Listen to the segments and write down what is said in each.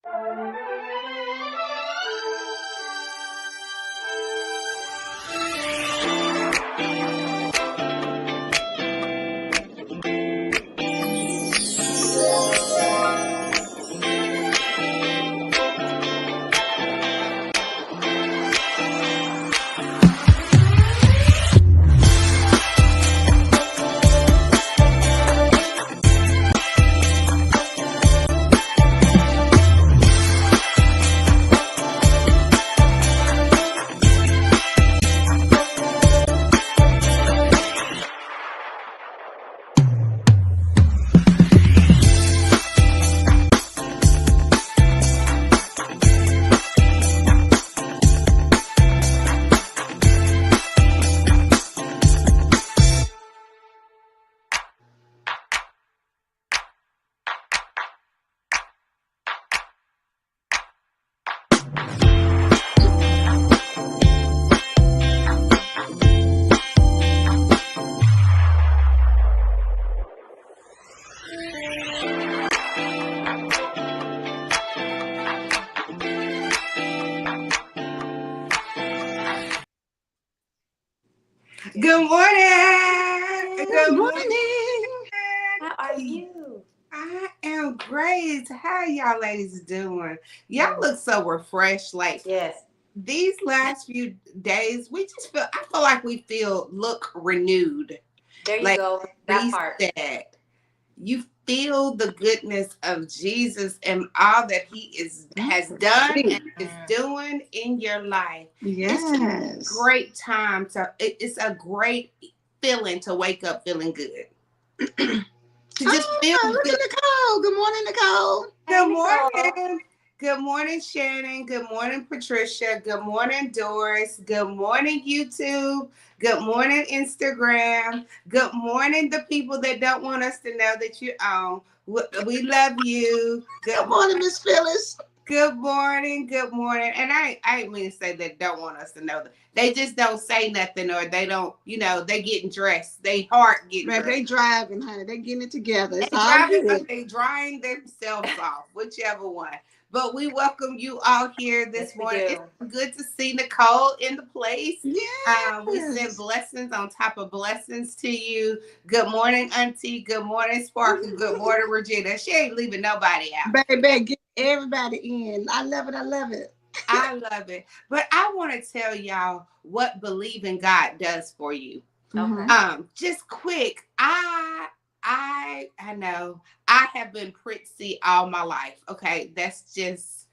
Good morning. Good morning. How are you? I am great. How y'all ladies doing? Y'all look so refreshed. Like Yes. these last few days, I feel like we look renewed. There you Like go. That part. reset. You feel the goodness of Jesus and all that he has done and is doing in your life. Yes. It's a great time. It's a great feeling to wake up feeling good. To just feel look good. at Nicole. Good morning, Nicole. Good Nicole. morning. Good morning, Shannon. Good morning, Patricia. Good morning, Doris. Good morning, YouTube. Good morning, Instagram. Good morning, the people that don't want us to know that you're on. We love you. Good morning, Miss Phyllis. Good morning. Good morning. And I ain't mean to say they don't want us to know that. They just don't say nothing, or they don't, they getting dressed. They heart getting dressed. They driving, honey. They getting it together. It's they all driving, good. They drying themselves off, whichever one. But we welcome you all here this morning. It's good to see Nicole in the place. Yes. We send blessings on top of blessings to you. Good morning, Auntie. Good morning, Sparky. Good morning, Regina. She ain't leaving nobody out. Baby, get everybody in. I love it. I love it. I love it. But I want to tell y'all what believing God does for you. Okay. Just quick. I know I have been prissy all my life. Okay. That's just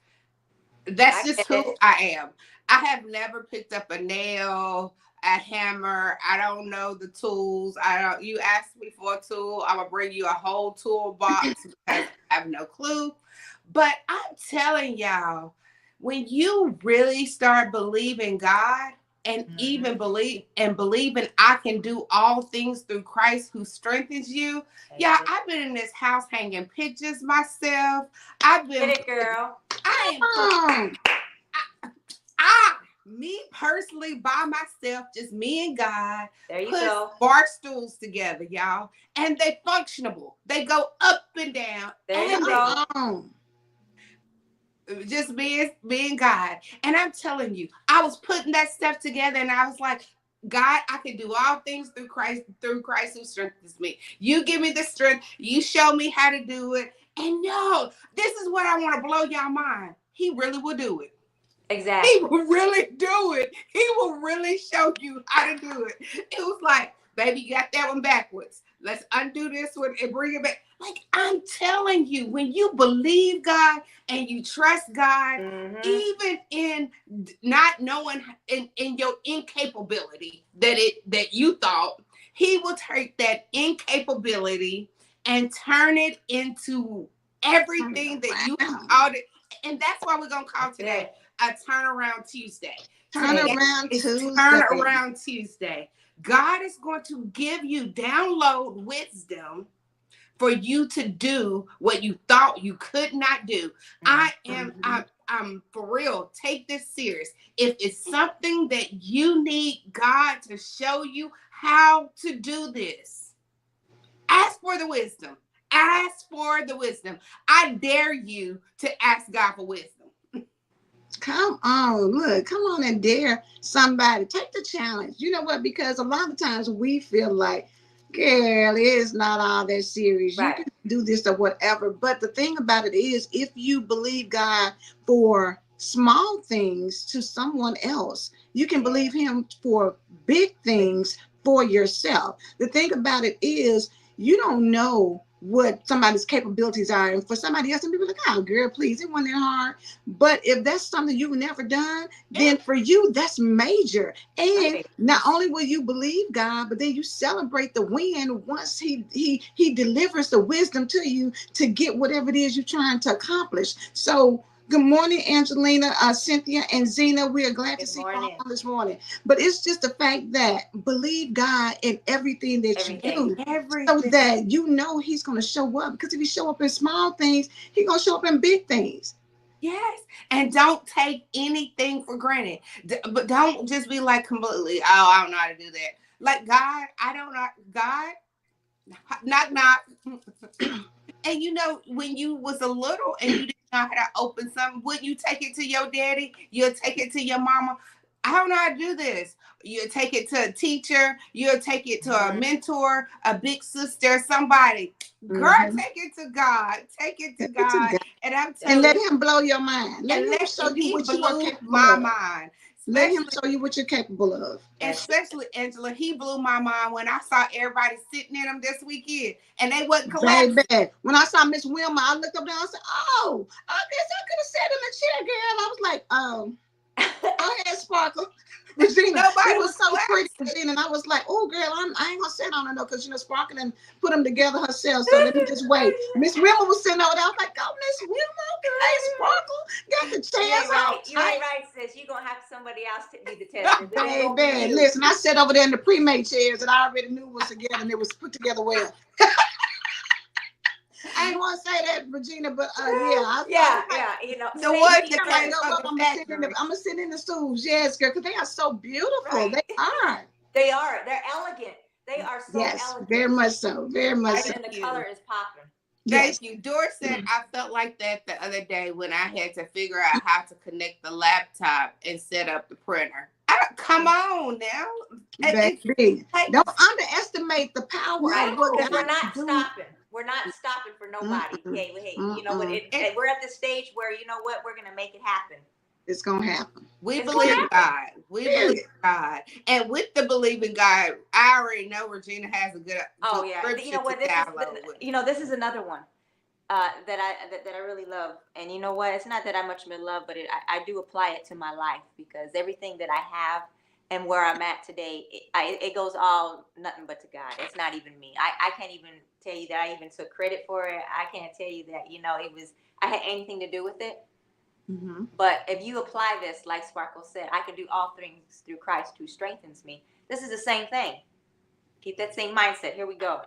who I am. I have never picked up a nail, a hammer. I don't know the tools. You ask me for a tool, I'm gonna bring you a whole toolbox because I have no clue. But I'm telling y'all, when you really start believing God and even believing I can do all things through Christ who strengthens you. Yeah, I've been in this house hanging pictures myself. I've been Get it, girl. Me personally by myself, just me and God, there you go. Bar stools together, y'all, and they functionable. They go up and down. There you go. Just being God. And I'm telling you, I was putting that stuff together and I was like, God, I can do all things through Christ who strengthens me. You give me the strength. You show me how to do it. And this is what I want to blow y'all mind. He really will do it. Exactly. He will really do it. He will really show you how to do it. It was like, baby, you got that one backwards. Let's undo this one and bring it back. Like, I'm telling you, when you believe God and you trust God, even in not knowing in your incapability that you thought, he will take that incapability and turn it into everything that you called it. And that's why we're going to call today a turnaround Tuesday. Turnaround Tuesday. God is going to give you download wisdom for you to do what you thought you could not do. I'm for real. Take this serious. If it's something that you need God to show you how to do this, ask for the wisdom. Ask for the wisdom. I dare you to ask God for wisdom. Come on, look, come on and dare somebody. Take the challenge. You know what? Because a lot of times we feel like, girl, it's not all that serious. You Right. can do this or whatever. But the thing about it is, if you believe God for small things to someone else, you can believe him for big things for yourself. The thing about it is, you don't know what somebody's capabilities are. And for somebody else to be like, oh, girl, please, it wasn't that hard. But if that's something you've never done, then for you, that's major. And Right. not only will you believe God, but then you celebrate the win once he delivers the wisdom to you to get whatever it is you're trying to accomplish. So good morning, Angelina, Cynthia, and Zena. We are glad to Good see you morning. all this morning. But it's just the fact that believe God in everything that you Everything. do, so Everything. that you know he's going to show up. Because if he show up in small things, he's going to show up in big things. Yes. And don't take anything for granted. But don't just be like completely, oh, I don't know how to do that. Like, God, I don't know. God, knock, knock. And you know, when you was a little and you didn't know how to open something, wouldn't you take it to your daddy? You'll take it to your mama. I don't know how to do this. You'll take it to a teacher. You'll take it to a mentor, a big sister, somebody. Girl, Mm-hmm. take it to God. Take it to Take it to God. God. And I'm And telling let you, him blow your mind. Let him show and you he what you are blew capable my of. mind. Let him Especially show you what you're capable of. Especially Angela, he blew my mind when I saw everybody sitting in them this weekend and they wasn't collapsing. Baby, when I saw Miss Wilma, I looked up there and I said, oh, I guess I could have sat in the chair, girl. I was like, go ahead, Sparkle. Regina, Nobody it was was so pretty, collapsing. Regina. And I was like, oh, girl, I ain't going to sit on it, though, because, Sparkle and put them together herself. So let me just wait. Miss Wilma was sitting over there. I was like, oh, Miss Wilma, okay, Sparkle. Got the You chairs ain't all right. You tight. ain't right, sis. You're going to have somebody else to be the tester. This ain't going to be Baby, you. listen, I sat over there in the pre-made chairs that I already knew was together and it was put together well. I ain't want to say that, Regina, but I Yeah, like, yeah. The one Safety that I'm like, came go first. from up. the I'm gonna sit in the. factory. I'm gonna sit in the stools. Yes, girl, because they are so beautiful. Right. They are. They are. They're elegant. They are so Yes, very elegant. much so. Very much Right? so. Thank And the color you. is popping. Yes. Thank you. Dorset, I felt like that the other day when I had to figure out how to connect the laptop and set up the printer. Come on now. Baby, Like, don't underestimate the power Right? of what Because God we're can not do. stopping. We're not stopping for nobody. Mm-mm, Hey, you know what? mm-mm. We're at the stage where, you know what? We're going to make it happen. It's gonna happen. we It's going to believe happen. God. We believe Period. God. And with the believing God, I already know Regina has a good Oh, yeah. You scripture know to what? download with. This is another one. That I really love, and you know what? It's not that I much love, but I do apply it to my life because everything that I have and where I'm at today, it goes all nothing but to God. It's not even me. I can't even tell you that I even took credit for it. I can't tell you that I had anything to do with it. Mm-hmm. But if you apply this, like Sparkle said, I can do all things through Christ who strengthens me. This is the same thing. Keep that same mindset. Here we go.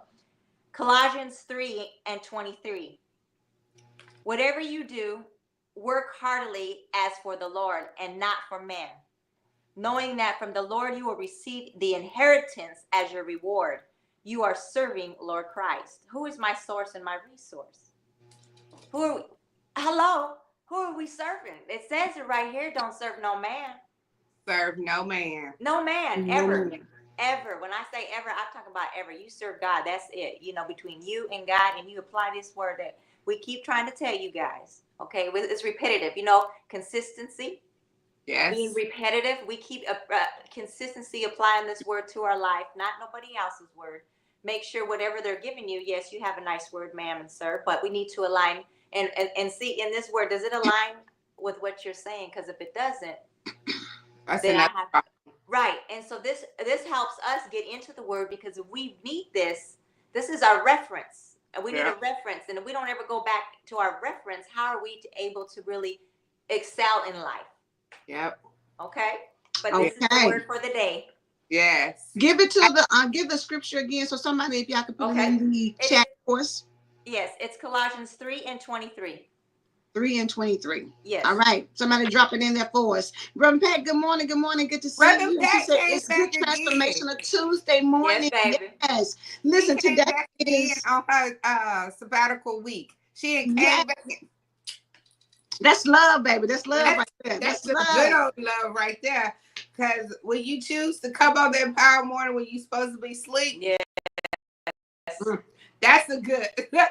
Colossians 3:23. Whatever you do, work heartily as for the Lord and not for man, knowing that from the Lord you will receive the inheritance as your reward. You are serving Lord Christ, who is my source and my resource. Who are we? Hello? Who are we serving? It says it right here, don't serve no man. Serve no man. No man, No, ever. no. Ever. When I say ever, I'm talking about ever. You serve God. That's it. Between you and God, and you apply this word that we keep trying to tell you guys. Okay, it's repetitive. Consistency. Yes. Being repetitive. We keep consistency applying this word to our life, not nobody else's word. Make sure whatever they're giving you, yes, you have a nice word, ma'am and sir, but we need to align and see in this word, does it align with what you're saying? Because if it doesn't, That's then I another have problem. right. And so this helps us get into the word because if we need this is our reference. And we need a reference. And if we don't ever go back to our reference, how are we able to really excel in life? Yep. Okay? But Okay. this is the word for the day. Yes. Give it to give the scripture again, so somebody, if y'all could put it in the chat for us. Yes, it's Colossians 3:23. 3 and 23. Yes. All right. Somebody drop it in there for us. Brother Pat, good morning. Good morning. Good to see Brother you. And she Pat said came it's good back again. transformational Tuesday Yes, morning. baby. Yes. She Listen, came today back again is, on her sabbatical week. She ain't yeah, came back. that's love, baby. That's love Yeah. right there. That's That's some good love. old love right there. Because when you choose to come on that power morning when you're supposed to be asleep, Yes. mm, that's a good, Yeah.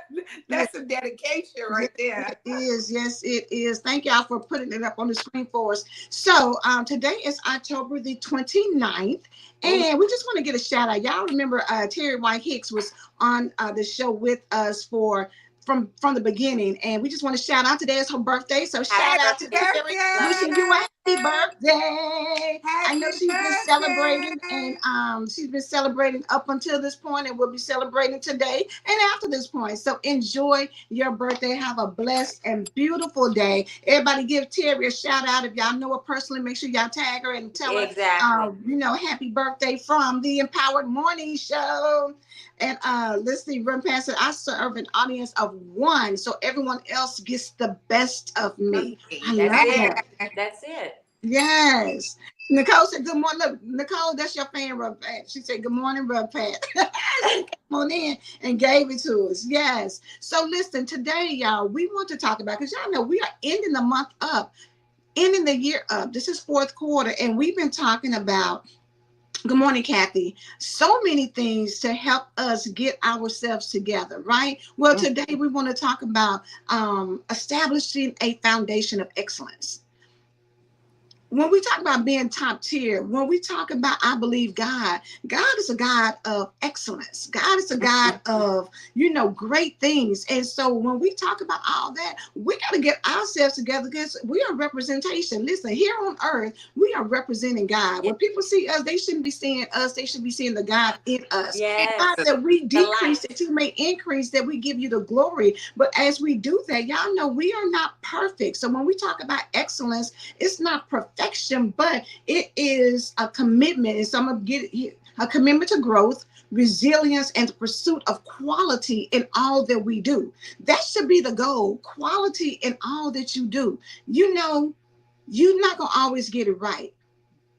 that's some dedication Yes, right there. it is. Yes, it is. Thank y'all for putting it up on the screen for us. So today is October the 29th, Oh, and we just want to get a shout out. Y'all remember Terry White Hicks was on the show with us for from the beginning, and we just want to shout out. Today is her birthday, so shout Happy out to birthday. Terry, Love you. wishing you a birthday! happy birthday. I know Happy she's been celebrating, birthday! and she's been celebrating up until this point, and will be celebrating today and after this point. So enjoy your birthday. Have a blessed and beautiful day. Everybody give Terry a shout out. If y'all know her personally, make sure y'all tag her and tell her, Exactly. happy birthday from the Empowered Morning Show. And let's see, Run Pastor, I serve an audience of one, so everyone else gets the best of me. I Okay, That's love it. that. That's it. Yes. Nicole said, good morning. Look, Nicole, that's your fan, Rub Pat. She said, good morning, Rub Pat. She came on in and gave it to us. Yes. So listen, today, y'all, we want to talk about, because y'all know we are ending the month up, ending the year up. This is fourth quarter, and we've been talking about, good morning, Kathy, so many things to help us get ourselves together, right? Well, today we want to talk about establishing a foundation of excellence. When we talk about being top tier, when we talk about, I believe God is a God of excellence. God is a God of, great things. And so when we talk about all that, we got to get ourselves together, because we are representation. Listen, here on earth, we are representing God. Yeah. When people see us, they shouldn't be seeing us. They should be seeing the God in us. Yes. God, that we The light. decrease, that you may increase, that we give you the glory. But as we do that, y'all know we are not perfect. So when we talk about excellence, it's not perfection, but it is a commitment. And so I'm going to get it, a commitment to growth, resilience, and the pursuit of quality in all that we do. That should be the goal, quality in all that you do. You're not going to always get it right,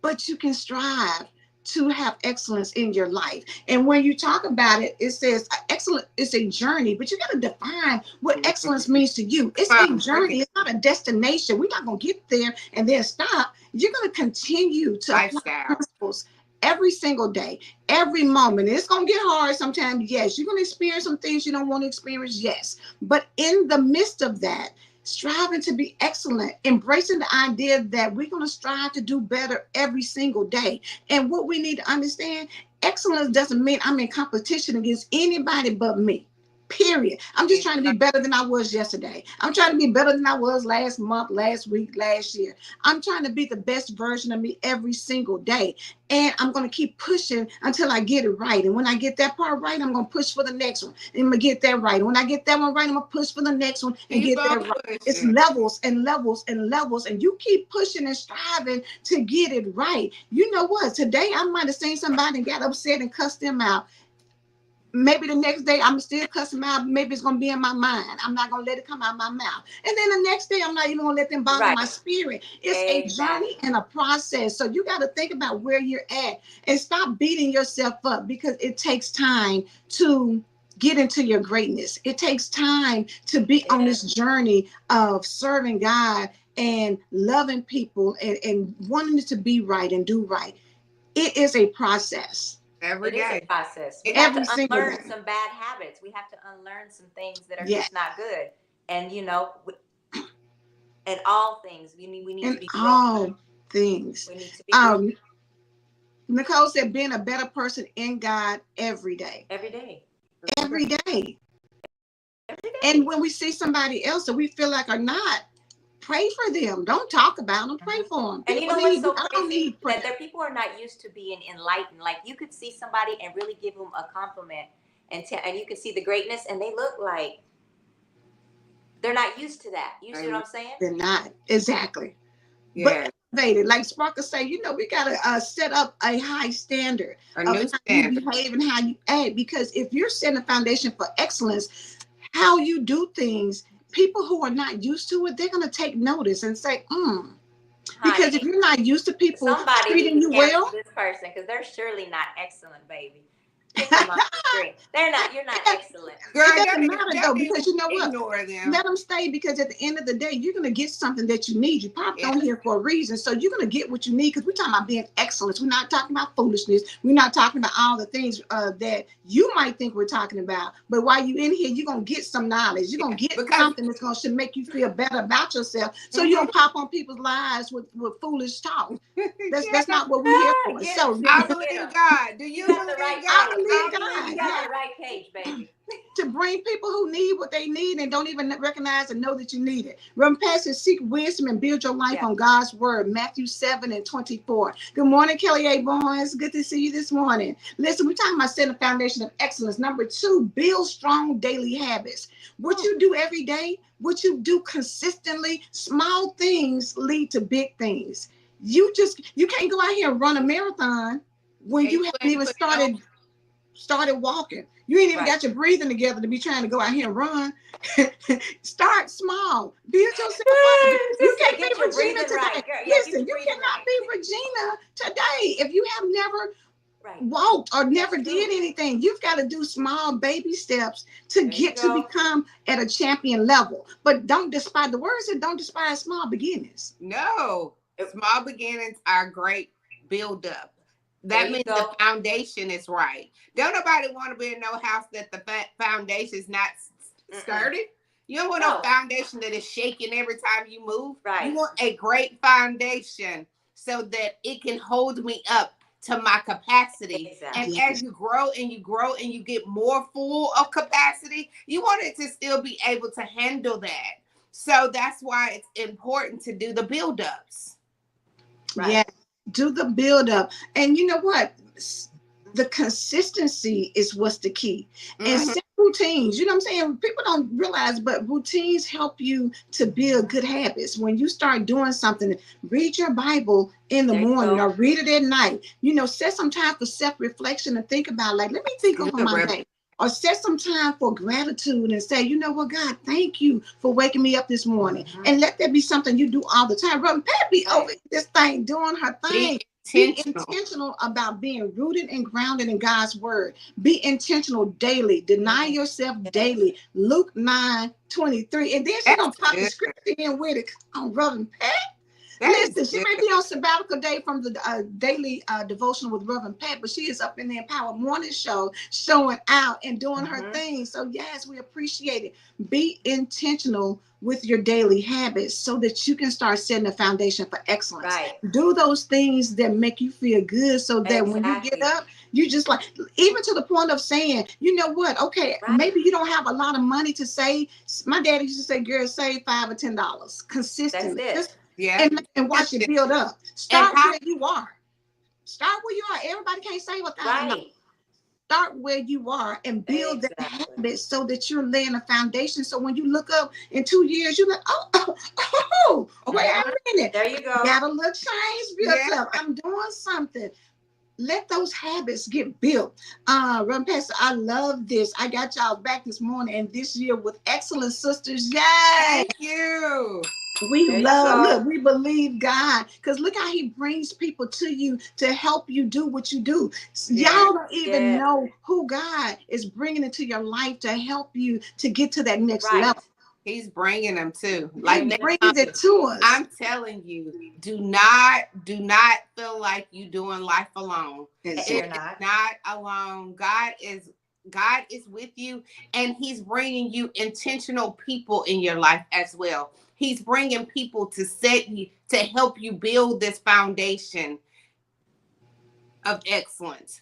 but you can strive to have excellence in your life. And when you talk about it, it says excellence is a journey, but you got to define what excellence means to you. It's a journey, it's not a destination. We're not going to get there and then stop. You're going to continue to apply lifestyle. principles every single day, every moment. And it's going to get hard sometimes. Yes. You're going to experience some things you don't want to experience. Yes. But in the midst of that, striving to be excellent, embracing the idea that we're going to strive to do better every single day. And what we need to understand, excellence doesn't mean I'm in competition against anybody but me. Period. I'm just trying to be better than I was yesterday. I'm trying to be better than I was last month, last week, last year. I'm trying to be the best version of me every single day. And I'm going to keep pushing until I get it right. And when I get that part right, I'm going to push for the next one. And I'm going to get that right. And when I get that one right, I'm going to push for the next one and Keep get that on right. It's pushing. levels and levels and levels. And you keep pushing and striving to get it right. You know what? Today, I might have seen somebody and got upset and cussed them out. Maybe the next day I'm still cussing out. Maybe it's gonna be in my mind. I'm not gonna let it come out of my mouth. And then the next day I'm not even gonna let them bother Right. my spirit. It's a journey Exactly. and a process. So you got to think about where you're at and stop beating yourself up, because it takes time to get into your greatness. It takes time to be on Yeah. this journey of serving God and loving people and wanting it to be right and do right. It is a process Every It is a day. process. We have every to single unlearn day. some bad habits. We have to unlearn some things that are Yes. just not good. And in all things, we need to In be growing. all things. We need to be growing Um, Nicole said, being a better person in God every day. every day. Every day. Every And day. when we see somebody else that we feel like are not, pray for them. Don't talk about them. Pray Mhm. for them. And you People know what's need, so I don't crazy? need That prayer. there people are not used to being enlightened. Like you could see somebody and really give them a compliment, and you can see the greatness, and they look like they're not used to that. You see what I'm saying? They're not. Exactly. But Yeah. elevated, like Sparkle say, we got to set up a high standard A of new how you standard. behave and how you act. Because if you're setting a foundation for excellence, how you do things, people who are not used to it, they're going to take notice and say, because if Honey, you're not used to people somebody need treating to you cancel well, this person because they're surely not excellent, baby. Kick them off the street. They're not. You're not excellent. Girl, it doesn't matter though, don't because you know what? ignore them. Let them stay, because at the end of the day, you're going to get something that you need. You popped Yeah. on here for a reason. So you're going to get what you need, because we're talking about being excellence. We're not talking about foolishness. We're not talking about all the things that you might think we're talking about. But while you're in here, you're going to get some knowledge. You're going to get Because something that's going to make you feel better about yourself. So you don't pop on people's lives with foolish talk. That's not what we're here for. Get So them, I sis. Get believe them. God. Do You you got the believe right God? I page. believe I God. You believe got God. the right page, baby. To bring people who need what they need and don't even recognize and know that you need it. Run past and seek wisdom and build your life on God's word. Matthew 7:24. Good morning, Kelly A. Barnes. Good to see you this morning. Listen, we're talking about setting a foundation of excellence. Number 2, build strong daily habits. What you do every day, what you do consistently, small things lead to big things. You can't go out here and run a marathon when And you you haven't ain't even put no. started walking. You ain't even Right. got your breathing together to be trying to go out here and run. Start small. Build yourself up. You Sister, can't be get your Regina breathing right, today. girl. Yeah, get Listen, your you breathing cannot right. be Regina today if you have never Right. walked or never That's did true. anything. You've got to do small baby steps to There you get to go. become at a champion level. But don't despise the words that don't despise small beginnings. No. Small beginnings are great build up. There That you means the go. foundation is right. Don't nobody want to be in no house that the foundation is not sturdy. You don't want no No. foundation that is shaking every time you move. Right. You want a great foundation so that it can hold me up to my capacity. And Exactly. as you grow and you grow and you get more full of capacity, you want it to still be able to handle that. So that's why it's important to do the build-ups. Right. Yeah, do the build up. And you know what? The consistency is what's the key. And Mm-hmm. set routines, you know what I'm saying? People don't realize, but routines help you to build good habits. When you start doing something, read your Bible in the There you morning go. or read it at night. Set some time for self-reflection and think about, like, let me think Good, over my Reverend. day. Or set some time for gratitude and say, you know what, God, thank you for waking me up this morning. And let that be something you do all the time. Run Pat be over this thing, doing her thing. Be Be intentional. intentional about being rooted and grounded in God's word. Be intentional daily. Deny yourself Yes. daily. Luke 9:23. And then she gonna That's pop the good. scripture in with it. Come on, Reverend Pat. That is Listen, she good. may be on sabbatical day from the daily devotion with Reverend Pat, but she is up in the Empowered Morning Show, showing out and doing her thing. So yes, we appreciate it. Be intentional with your daily habits so that you can start setting a foundation for excellence. Right. Do those things that make you feel good, so that when you get Exactly. up, you just like, even to the point of saying, you know what? Okay, Right. maybe you don't have a lot of money to save. My daddy used to say, "Girl, save $5 or $10 That's consistently." it. Just Yeah. and watch it build up. And Start how where you are. Start where you are. Everybody can't save $1,000. Right. Start where you are and build that Exactly. habit so that you're laying a foundation. So when you look up in 2 years, you're like, wait okay. a minute. There you go. Got a little change Yeah. built up. I'm doing something. Let those habits get built. Run Pastor, I love this. I got y'all back this morning and this year with excellent sisters. Yay! Thank you. We There you love, go. look, we believe God, because look how he brings people to you to help you do what you do. Yeah. Y'all don't even Yes. know who God is bringing into your life to help you to get to that next Right. level. He's bringing them too. He Like they Amen. brings it to us. I'm telling you, do not feel like you doing life alone. Exactly. You're It is not. not alone. God is with you, and he's bringing you intentional people in your life as well. He's bringing people to set you to help you build this foundation of excellence.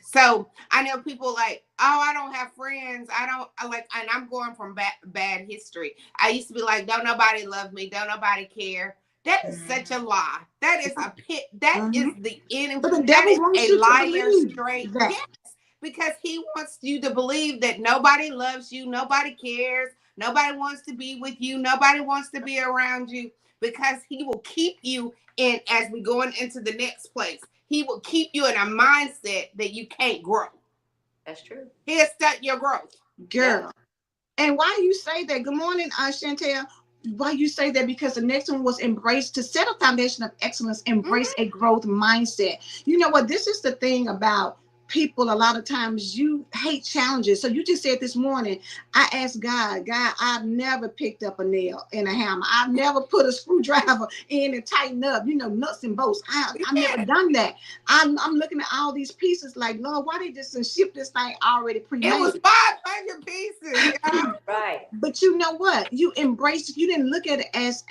So I know people like, oh, I don't have friends. I like, and I'm going from bad history. I used to be like, don't nobody love me. Don't nobody care. That is such a lie. That is a pit. That is Mhm. the enemy. But the That devil is wants a you to liar believe straight. that. Yes, because he wants you to believe that nobody loves you. Nobody cares. Nobody wants to be with you. Nobody wants to be around you, because he will keep you in, as we going into the next place, he will keep you in a mindset that you can't grow. That's true. He'll stunt your growth. Yep. Girl, And why you say that? Good morning, Chantel. Why you say that? Because the next one was embrace to set a foundation of excellence, embrace Mhm. a growth mindset. You know what? This is the thing about people. A lot of times you hate challenges. So you just said this morning, I asked God, I've never picked up a nail in a hammer. I've never put a screwdriver in and tighten up, nuts and bolts. I've never Yeah. done that. I'm looking at all these pieces like, Lord, why they just ship this thing already It was pre-made? 500 pieces, y'all. Right. But you know what? You embraced it. You didn't look at it as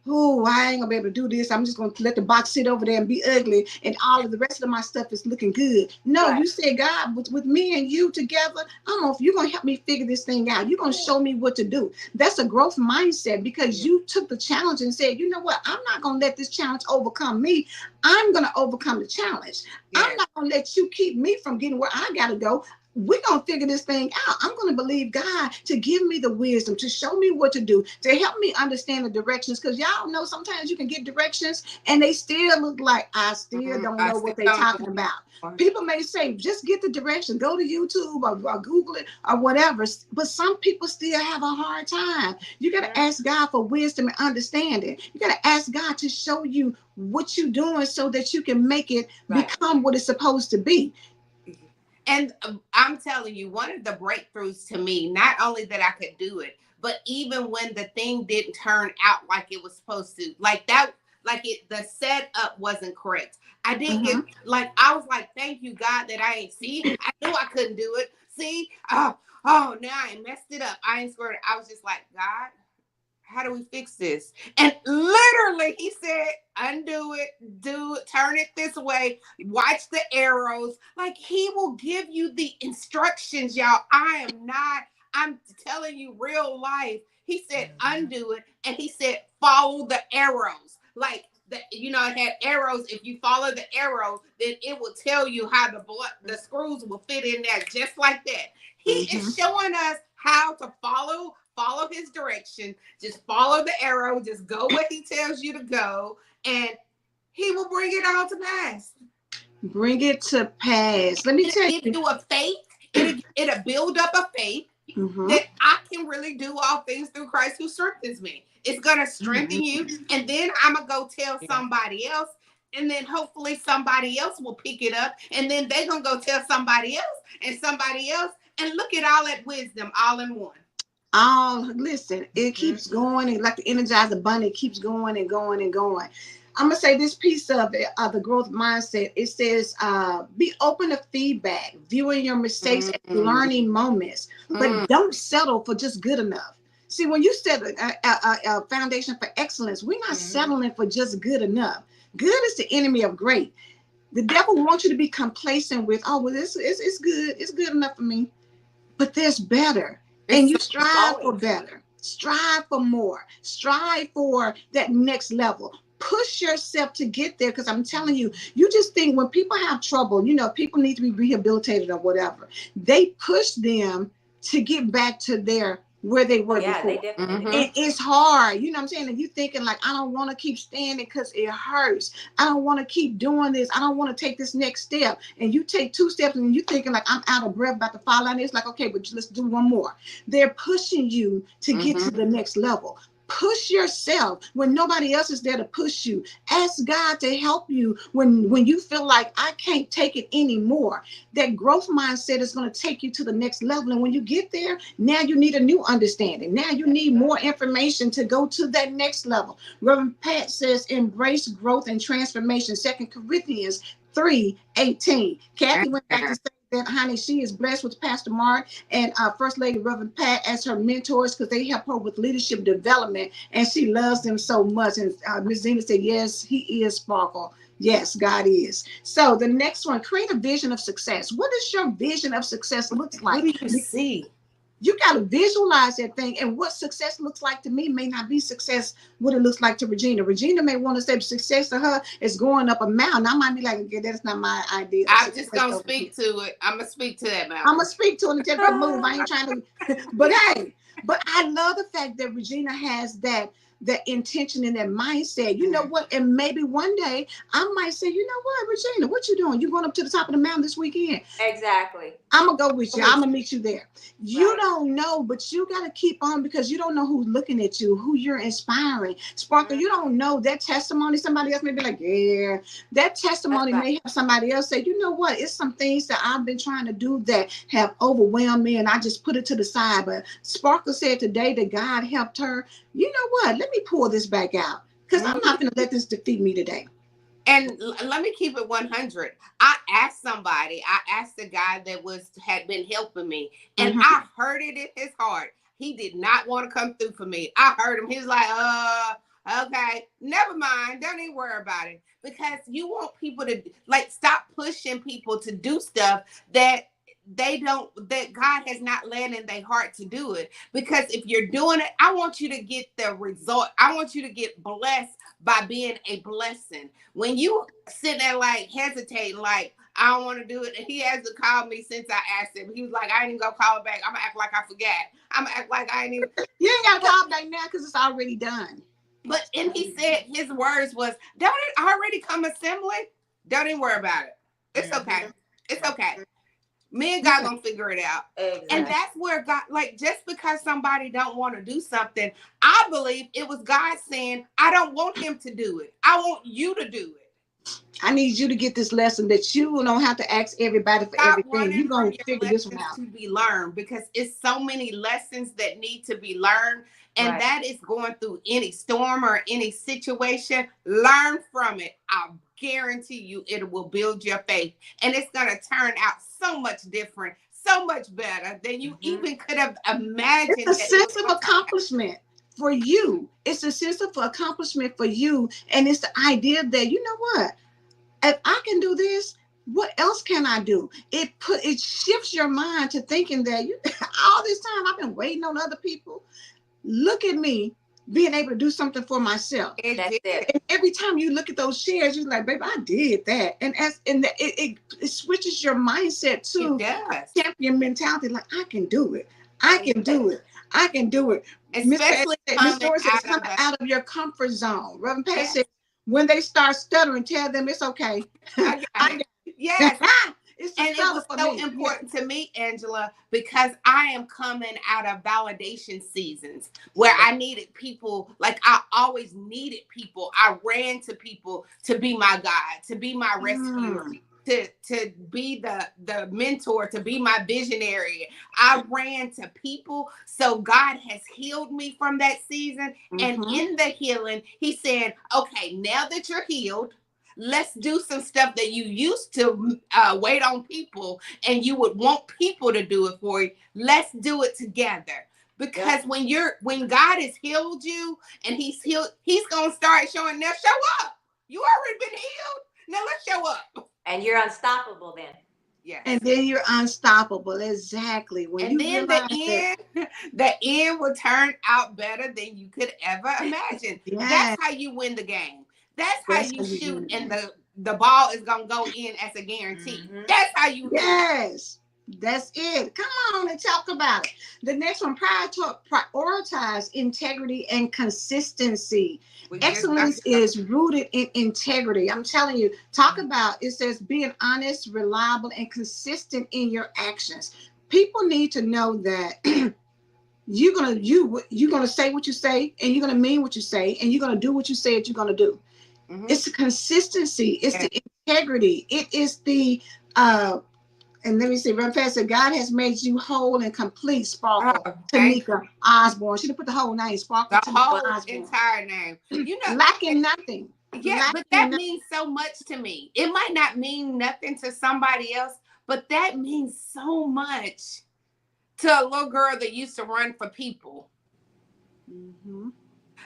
oh, I ain't gonna be able to do this. I'm just gonna let the box sit over there and be ugly, and all of the rest of my stuff is looking good. No, Right. you said, God, with me and you together, you're gonna help me figure this thing out. You're gonna show me what to do. That's a growth mindset because you took the challenge and said, you know what? I'm not gonna let this challenge overcome me. I'm gonna overcome the challenge. I'm Yes. not gonna let you keep me from getting where I gotta go. We're going to figure this thing out. I'm going to believe God to give me the wisdom, to show me what to do, to help me understand the directions. Because y'all know sometimes you can get directions and they still look like I still don't I know still what they're don't talking know. about. People may say, just get the direction, go to YouTube or Google it or whatever. But some people still have a hard time. You got to ask God for wisdom and understanding. You got to ask God to show you what you're doing so that you can make it Right. become what it's supposed to be. And I'm telling you, one of the breakthroughs to me, not only that I could do it, but even when the thing didn't turn out like it was supposed to, like that, the setup wasn't correct. I didn't get, Mm-hmm. like, I was like, thank you, God, that I ain't see. I knew I couldn't do it. See, oh, now I ain't messed it up. I ain't squared it. I was just like, God, how do we fix this? And literally, he said, undo it, do it, turn it this way, watch the arrows. Like, he will give you the instructions, y'all. I'm telling you, real life. He said, undo it, and he said, follow the arrows. Like, it had arrows. If you follow the arrows, then it will tell you how the screws will fit in there, just like that. He Mm-hmm. is showing us how to follow his direction. Just follow the arrow. Just go where he tells you to go, and he will bring it all to pass. Bring it to pass. Let me It'll tell give you. you a faith. It'll build up a faith Mm-hmm. that I can really do all things through Christ who strengthens me. It's gonna strengthen you, and then I'm gonna go tell somebody else, and then hopefully somebody else will pick it up, and then they're gonna go tell somebody else and somebody else, and look at all that wisdom all in one. Oh, listen, it Mhm. keeps going, and like the Energizer Bunny, it keeps going and going and going. I'm gonna say this piece of it, the growth mindset. It says, be open to feedback, viewing your mistakes as Mm-hmm. learning moments, but Mm-hmm. don't settle for just good enough. See, when you set a foundation for excellence, we're not Mhm. settling for just good enough. Good is the enemy of great. The devil wants you to be complacent with, oh, well, it's good. It's good enough for me. But there's better. It's And you so strive for Always. better. Strive for more. Strive for that next level. Push yourself to get there. Because I'm telling you, you just think when people have trouble, people need to be rehabilitated or whatever. They push them to get back to their where they Oh were yeah, they before. definitely do. mm-hmm. It's hard, you know what I'm saying? And you thinking like, I don't want to keep standing because it hurts. I don't want to keep doing this. I don't want to take this next step. And you take 2 steps and you thinking like, I'm out of breath, about to fall out. And it's like, okay, but let's do one more. They're pushing you to get to Mm-hmm. the next level. Push yourself when nobody else is there to push you. Ask God to help you when you feel like I can't take it anymore. That growth mindset is going to take you to the next level. And when you get there, now you need a new understanding. Now you need more information to go to that next level. Reverend Pat says, embrace growth and transformation. 2 Corinthians 3:18. Kathy went back to say that, honey, she is blessed with Pastor Mark and First Lady Reverend Pat as her mentors because they help her with leadership development, and she loves them so much. And Ms. Zena said, yes, he is Sparkle. Yes, God is. So the next one, create a vision of success. What does your vision of success looks What like? do you see? You got to visualize that thing. And what success looks like to me may not be success what it looks like to Regina. Regina may want to say success to her is going up a mountain. I might be like, okay, that's not my idea of I'm just success gonna over here. speak to it. I'm gonna speak to that I'm gonna mountain. speak to it and tell her to move. I ain't trying to, but hey, but I love the fact that Regina has that that intention and that mindset. You know what? And maybe one day I might say, you know what, Regina, what you doing? You going up to the top of the mountain this weekend? Exactly. I'm gonna go with you. I'm gonna meet you there. You Right. don't know, but you gotta keep on, because you don't know who's looking at you, who you're inspiring. Sparkle, you don't know that testimony. Somebody else may be like, yeah, that That's testimony right. may have somebody else say, you know what? It's some things that I've been trying to do that have overwhelmed me, and I just put it to the side. But Sparkle said today that God helped her. You know what? Let me pull this back out, because I'm not gonna let this defeat me today. And let me keep it 100. I asked the guy that had been helping me, and Mhm. I heard it in his heart. He did not want to come through for me. I heard him. He was like, okay, never mind. Don't even worry about it. Because you want people to, like, stop pushing people to do stuff that that God has not led in their heart to do it. Because if you're doing it, I want you to get the result. I want you to get blessed by being a blessing. When you sit there like hesitating, like, I don't want to do it, and he hasn't called me since I asked him. He was like, I ain't even gonna call it back. I'm gonna act like I forgot. I'm gonna act like I ain't even. You ain't gotta call back now because it's already done. But and he said his words was, "Don't it already come assembly? Don't even worry about it. It's okay. It's okay. Me and God Yeah. gonna figure it out." And Exactly. that's where God, like, just because somebody don't want to do something, I believe it was God saying, I don't want him to do it. I want you to do it. I need you to get this lesson that you don't have to ask everybody for Stop everything. running You're from gonna your figure this one lessons out. to be learned, because it's so many lessons that need to be learned. And Right. that is going through any storm or any situation. Learn from it. I guarantee you it will build your faith. And it's going to turn out so much different, so much better than you Mhm. even could have It's imagined a that it was sense of going to turn out. accomplishment for you. It's a sense of accomplishment for you. And it's the idea that, you know what? If I can do this, what else can I do? It shifts your mind to thinking that you all this time I've been waiting on other people. Look at me being able to do something for myself. It That's did. it. And every time you look at those shares, you're like, baby, I did that. It switches your mindset It to does. champion mentality. Like, I can do it. I That's can it. do it. I can do it. Especially Miss coming Doris says, out coming of a, out of your comfort zone. Reverend Pat yes, says, when they start stuttering, tell them it's okay. I got I it. Yes. got it's a And it stutter was for so me. Yeah. important to me, Angela, because I am coming out of validation seasons where I needed people, like I always needed people. I ran to people to be my guide, to be my rescuer, Mm. to be the mentor, to be my visionary. I ran to people. So God has healed me from that season. And Mm-hmm. in the healing, he said, okay, now that you're healed, let's do some stuff that you used to wait on people and you would want people to do it for you. Let's do it together. Yep. Because when God has healed you and he's gonna start showing, now show up. You already been healed. Now let's show up. And you're unstoppable then. And Yes. then you're unstoppable. Exactly. When And you then the realize that, end, the end will turn out better than you could ever imagine. That's yeah, how you win the game. That's how that's you how you shoot, win and again. the ball is gonna go in as a guarantee. Hmm. That's how you do it. Yes, that's it. Come on and talk about it. The next one, prioritize integrity and consistency. We just got Excellence is rooted in integrity. I'm telling you, talk about it says being honest, reliable, and consistent in your actions. People need to know that you're gonna say what you say, and you're gonna mean what you say, and you're gonna do what you said you're gonna do. mm-hmm. It's the consistency, it's Yeah. the integrity, it is the uh and let me see, Reverend Pastor said, God has made you whole and complete, Sparkle Oh, thank Tamika Osborne. She didn't put the whole name, Sparkle the Tamika Well, whole Osborne. entire name. You know, Lacking nothing. yeah, but Lacking that nothing. means so much to me. It might not mean nothing to somebody else, but that means so much to a little girl that used to run for people. Mm-hmm.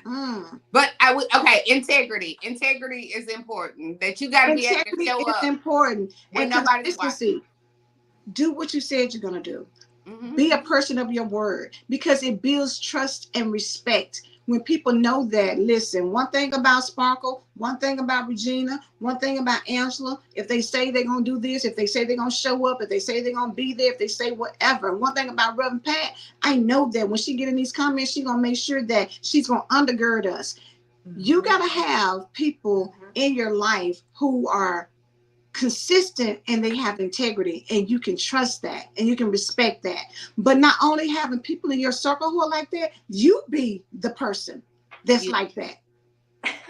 Mm. But I would, okay, integrity. Integrity is important. That you got to be able to Integrity show is up important. when And nobody's watching. consistency. Do what you said you're going to do. Hmm. Be a person of your word, because it builds trust and respect. when people know that, listen, one thing about Sparkle, one thing about Regina, one thing about Angela, if they say they're going to do this, if they say they're going to show up, if they say they're going to be there, if they say whatever. One thing about Reverend Pat, I know that when she get in these comments, she's going to make sure that she's going to undergird us. You got to have people in your life who are consistent and they have integrity, and you can trust that and you can respect that. But not only having people in your circle who are like that, you be the person that's You, like that.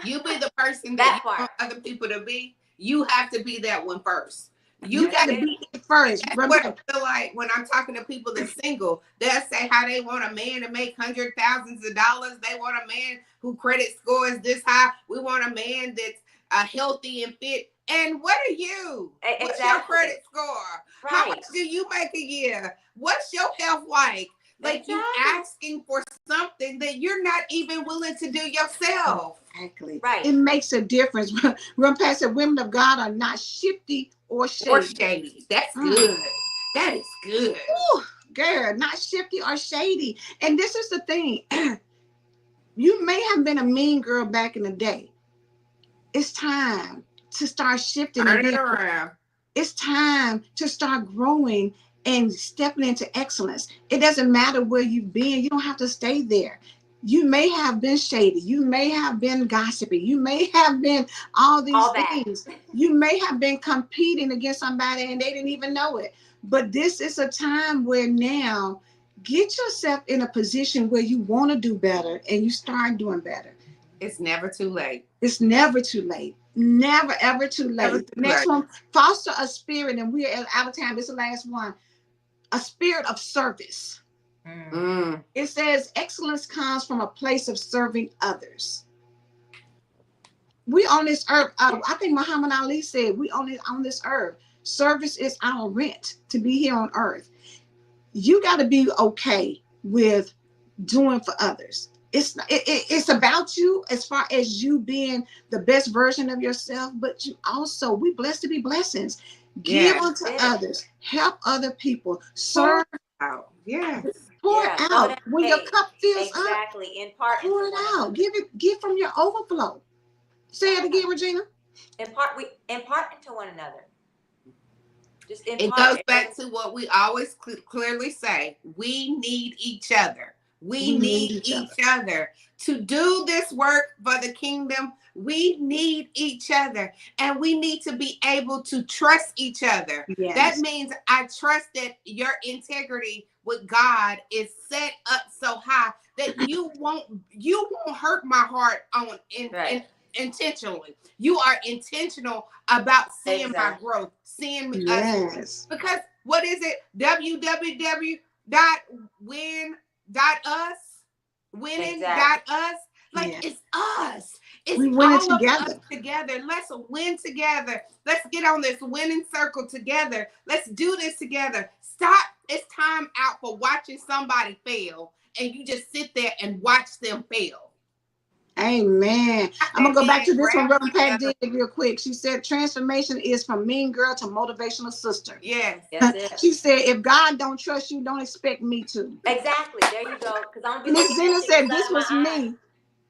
you be the person that That you part. want other people to be. You have to be that one first. You You That's got got to to it. be it first. That's what Remember, I feel like when I'm talking to people that's single. They'll say how they want a man to make hundred thousands of dollars. They want a man who credit score is this high. We want a man that's healthy and fit. And what are you? What's your Exactly. credit score? How much Right. do you make a year? What's your health like? Like you Exactly. asking for something that you're not even willing to do yourself. exactly. Right. It makes a difference. Run past the women of God are not shifty or Or shady. shady. That's Mm. good. That is good. Ooh, girl, not shifty or shady. And this is the thing. You may have been a mean girl back in the day. It's time to start shifting and Turn it being. around. It's time to start growing and stepping into excellence. It doesn't matter where you've been. You don't have to stay there. You may have been shady. You may have been gossipy. You may have been all these All that. things. You may have been competing against somebody and they didn't even know it. But this is a time where now get yourself in a position where you want to do better and you start doing better. It's never too late. It's never too late. Never, ever too Never late. too Next late. one, foster a spirit, and we're out of time. This is the last one. A spirit of service. Mm. It says excellence comes from a place of serving others. We on this earth, I think Muhammad Ali said, we on this earth. Service is our rent to be here on earth. You got to be okay with doing for others. It's about you as far as you being the best version of yourself, but you also, we blessed to be blessings. Give Yeah. unto others, help other people, Pour serve, out. Yes. pour it Yeah. Go out. down. When your Hey. cup fills up, Exactly. Impart pour into it one out. another. Give from your overflow. Say it Yeah. again, Regina. Impart into one another. Just It impart. goes back to what we always clearly say. We need each other. We We need need each each other. other to do this work for the kingdom. We need each other, and we need to be able to trust each other. That Yes. means I trust that your integrity with God is set up so high that you won't hurt my heart on Right. intentionally. You are intentional about seeing my Exactly. growth, seeing us. Yes. Because what is it? www.win.us, Exactly. winning.us. Like Yeah. it's us. It's We winning all of us together. together. Let's win together. Let's get on this winning circle together. Let's do this together. Stop. It's time out for watching somebody fail and you just sit there and watch them fail. Amen. Stop I'm gonna that go back man, to this one. grab Reverend each Pat other. did real quick. She said transformation is from mean girl to motivational sister. Yes. That's it. She said, if God don't trust you, don't expect me to. Exactly. There you go. Because I'm gonna be Miss looking at Zena things said out this of my was eyes. me.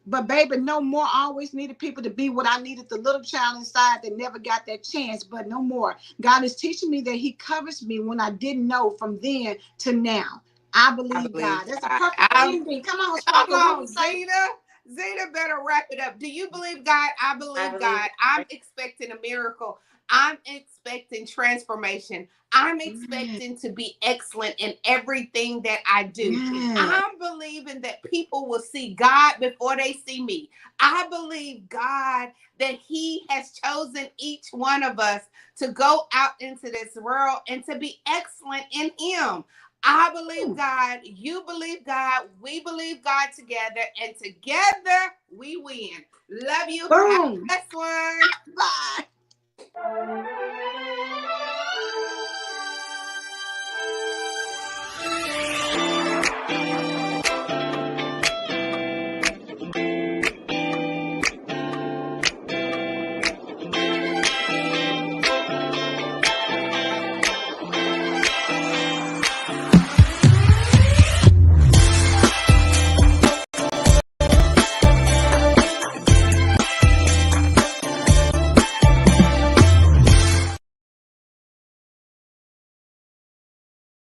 But baby, no more. I always needed people to be what I needed, the little child inside that never got that chance, but no more. God is teaching me that he covers me when I didn't know from then to now. I I believe believe God. That's a God. perfect ending. Come on, Come Sparkle. What we on, say? Zena. Zena better wrap it up. Do you believe God? I I believe believe God. I'm God. expecting a miracle. I'm expecting transformation. I'm Yes. expecting to be excellent in everything that I do. Yes. I'm believing that people will see God before they see me. I believe God that He has chosen each one of us to go out into this world and to be excellent in Him. I believe God, you believe God, we believe God together, and together we win. Love you. Have a Boom. blessed one. Bye.